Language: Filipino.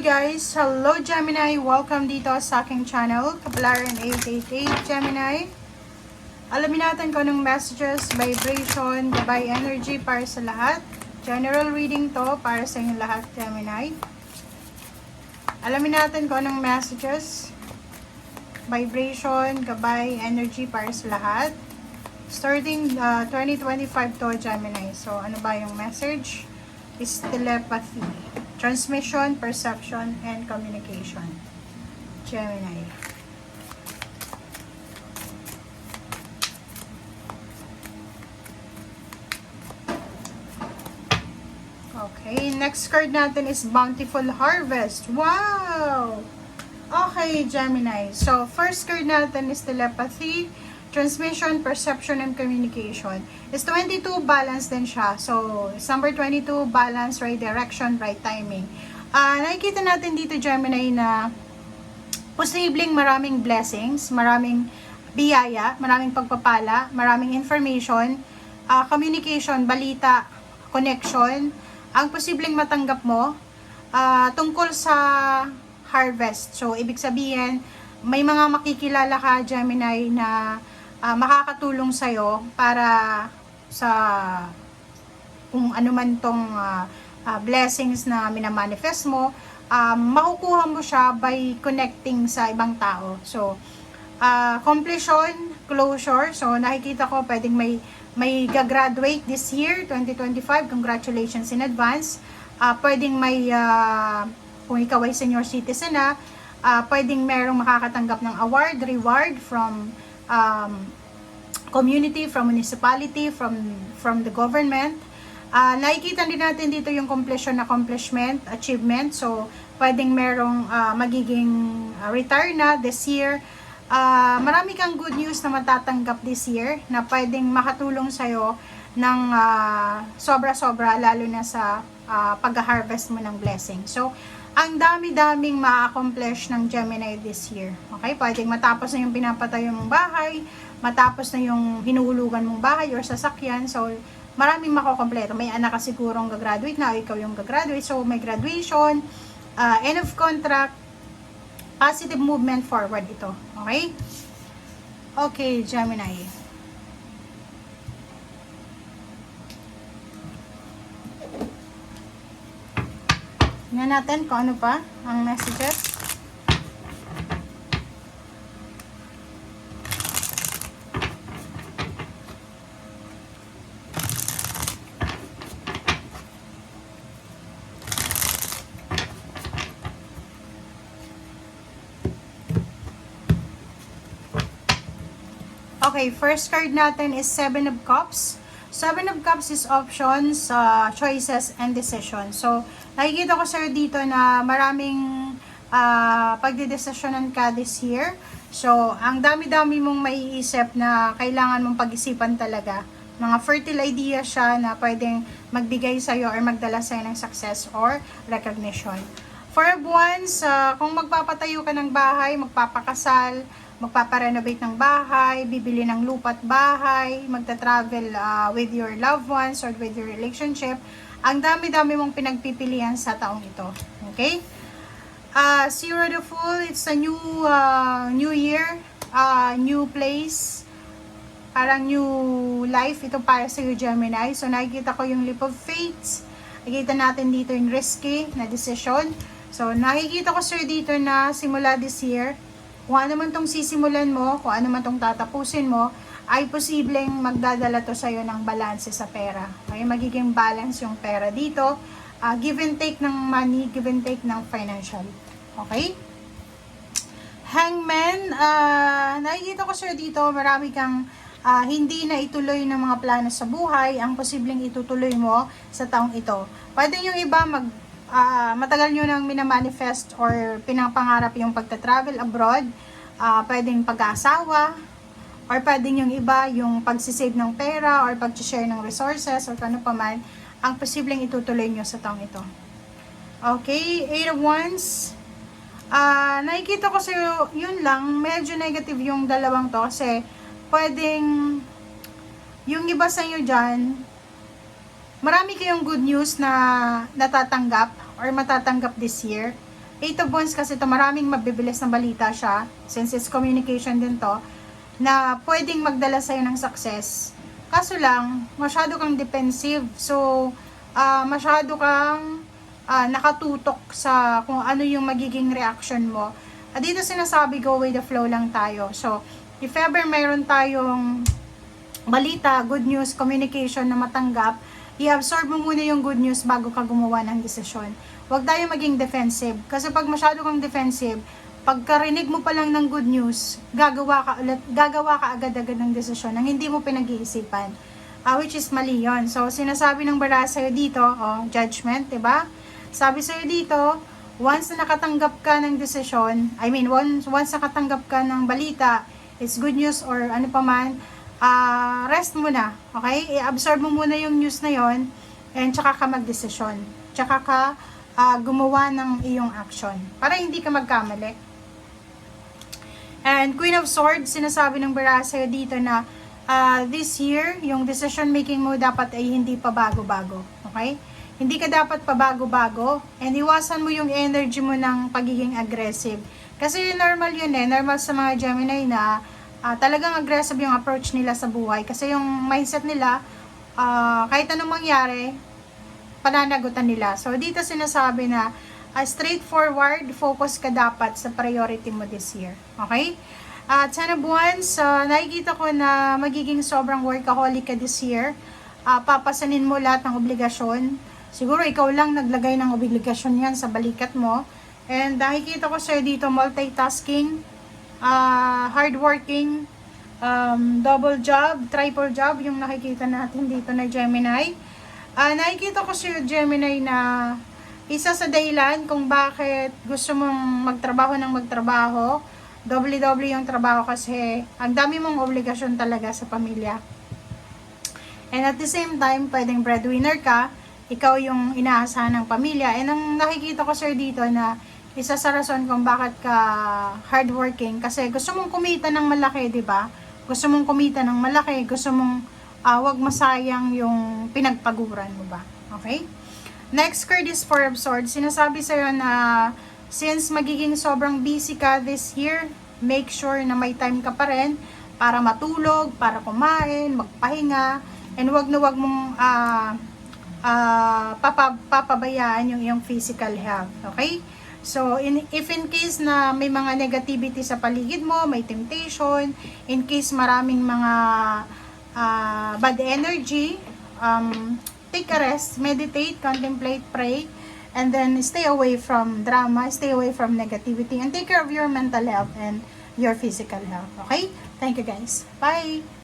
guys! Hello Gemini! Welcome dito sa aking channel, Kapalaran 888 Gemini. Alamin natin kung anong messages, vibration, gabay energy para sa lahat. General reading to para sa inyong lahat, Gemini. Alamin natin kung anong messages, vibration, gabay energy para sa lahat. Starting 2025 to, Gemini. So, ano ba yung message? Is telepathy. Transmission, perception, and communication. Gemini. Okay, next card natin is Bountiful Harvest. Wow! Okay, Gemini. So, first card natin is telepathy, transmission, perception, and communication. Is 22, balance din siya. So, number 22, balance, right direction, right timing. Nakikita natin dito, Gemini, na posibleng maraming blessings, maraming biyaya, maraming pagpapala, maraming information, communication, balita, connection, ang posibleng matanggap mo tungkol sa harvest. So, ibig sabihin, may mga makikilala ka, Gemini, na makakatulong sa'yo para sa kung ano man tong blessings na minamanifest mo, makukuha mo siya by connecting sa ibang tao. So, completion, closure. So, nakikita ko pwedeng may gagraduate this year, 2025. Congratulations in advance. Pwedeng may, kung ikaw ay senior citizen na, pwedeng merong makakatanggap ng award, reward from community, from municipality, from the government. Nakikita din natin dito yung completion, accomplishment, achievement. So, pwedeng merong magiging retire na this year. Marami kang good news na matatanggap this year na pwedeng makatulong sa'yo ng sobra-sobra, lalo na sa pag-harvest mo ng blessing. So, ang dami-daming ma-accomplish ng Gemini this year. Okay? Pwedeng matapos na yung pinapatayo mong bahay, matapos na yung hinuhulugan mong bahay or sasakyan. So, maraming makukompleto. May anak ka sigurong gagraduate na o ikaw yung gagraduate. So, may graduation, end of contract, positive movement forward ito. Okay? Okay, Gemini. Tingnan natin kung ano pa ang messages. Okay, first card natin is Seven of Cups. Seven of Cups is options, choices, and decisions. So, nakikita ko sir dito na maraming pagdidesisyonan ka this year. So, ang dami-dami mong maiisip na kailangan mong pag-isipan talaga. Mga fertile idea siya na pwedeng magbigay sa'yo or magdala sa'yo ng success or recognition. For once, kung magpapatayo ka ng bahay, magpapakasal, magpaparenovate ng bahay, bibili ng lupa at bahay, magta-travel with your loved ones or with your relationship, ang dami-dami mong pinagpipilian sa taong ito. Okay? Zero the Fool, it's a new year, new place, parang new life. Ito para sa iyo, Gemini. So, nakikita ko yung Leap of Faith. Nakikita natin dito yung risky na decision. So, nakikita ko sir dito na simula this year, kung ano man tong sisimulan mo, kung ano man tong tatapusin mo, ay posibleng magdadala to sa'yo ng balance sa pera. Okay? Magiging balance yung pera dito. Give and take ng money, give and take ng financial. Okay? Hangman, nakikita ko sir dito, marami kang hindi na ituloy ng mga plano sa buhay, ang posibleng itutuloy mo sa taong ito. Pwede yung iba matagal nyo nang minamanifest or pinapangarap yung pagta-travel abroad, pwedeng pag-aasawa, or pwedeng yung iba yung pagsisave ng pera or pag-share ng resources or ano pa man, ang posibleng itutuloy nyo sa taong ito. Okay, 8 of Wands. Nakikita ko sa'yo, yun lang, medyo negative yung dalawang to kasi pwedeng yung iba sa inyo dyan, marami kayong good news na natatanggap or matatanggap this year. Eight of Wands kasi ito, maraming mabibilis na balita siya, since it's communication din to, na pwedeng magdala sa'yo ng success. Kaso lang, masyado kang defensive. So, masyado kang nakatutok sa kung ano yung magiging reaction mo. At dito sinasabi, go with the flow lang tayo. So, if ever mayroon tayong balita, good news, communication na matanggap, i-absorb mo muna yung good news bago ka gumawa ng desisyon. Huwag tayo maging defensive. Kasi pag masyado kang defensive, pagkarinig mo pa lang ng good news, gagawa ka agad-agad ng desisyon nang hindi mo pinag-iisipan. Which is mali yun. So, sinasabi ng bara sa'yo dito, judgment, diba? Sabi sa'yo dito, once na nakatanggap ka ng desisyon, once nakatanggap ka ng balita, it's good news or ano pa man, rest muna, okay? I-absorb mo muna yung news na yon and tsaka ka mag-desisyon. Tsaka ka gumawa ng iyong action para hindi ka magkamali. And Queen of Swords, sinasabi ng bara sa'yo dito na this year, yung decision making mo dapat ay hindi pa bago-bago. Okay? Hindi ka dapat pa bago-bago and iwasan mo yung energy mo ng pagiging aggressive. Kasi normal yun normal sa mga Gemini na talagang aggressive yung approach nila sa buhay. Kasi yung mindset nila, kahit anong mangyari, pananagutan nila. So dito sinasabi na straightforward, focus ka dapat sa priority mo this year. Okay? At sana buwan, nakikita ko na magiging sobrang workaholic ka this year. Papasanin mo lahat ng obligasyon. Siguro ikaw lang naglagay ng obligasyon yan sa balikat mo. And nakikita ko sa'yo dito multitasking, hardworking, double job, triple job, yung nakikita natin dito na Gemini. Nakikita ko sa'yo Gemini na isa sa dahilan kung bakit gusto mong magtrabaho ng magtrabaho, doble-doble yung trabaho kasi ang dami mong obligasyon talaga sa pamilya. And at the same time, pwedeng breadwinner ka, ikaw yung inaasahan ng pamilya. And ang nakikita ko sir dito na isa sa rason kung bakit ka hardworking, kasi gusto mong kumita ng malaki, di ba? Gusto mong kumita ng malaki, gusto mong wag masayang yung pinagpaguran mo ba? Okay? Next card is Four of Swords. Sinasabi sa'yo na since magiging sobrang busy ka this year, make sure na may time ka pa rin para matulog, para kumain, magpahinga, and wag na wag mong papabayaan yung iyong physical health. Okay? So, if in case na may mga negativity sa paligid mo, may temptation, in case maraming mga bad energy, take a rest, meditate, contemplate, pray, and then stay away from drama, stay away from negativity, and take care of your mental health and your physical health. Okay? Thank you guys. Bye!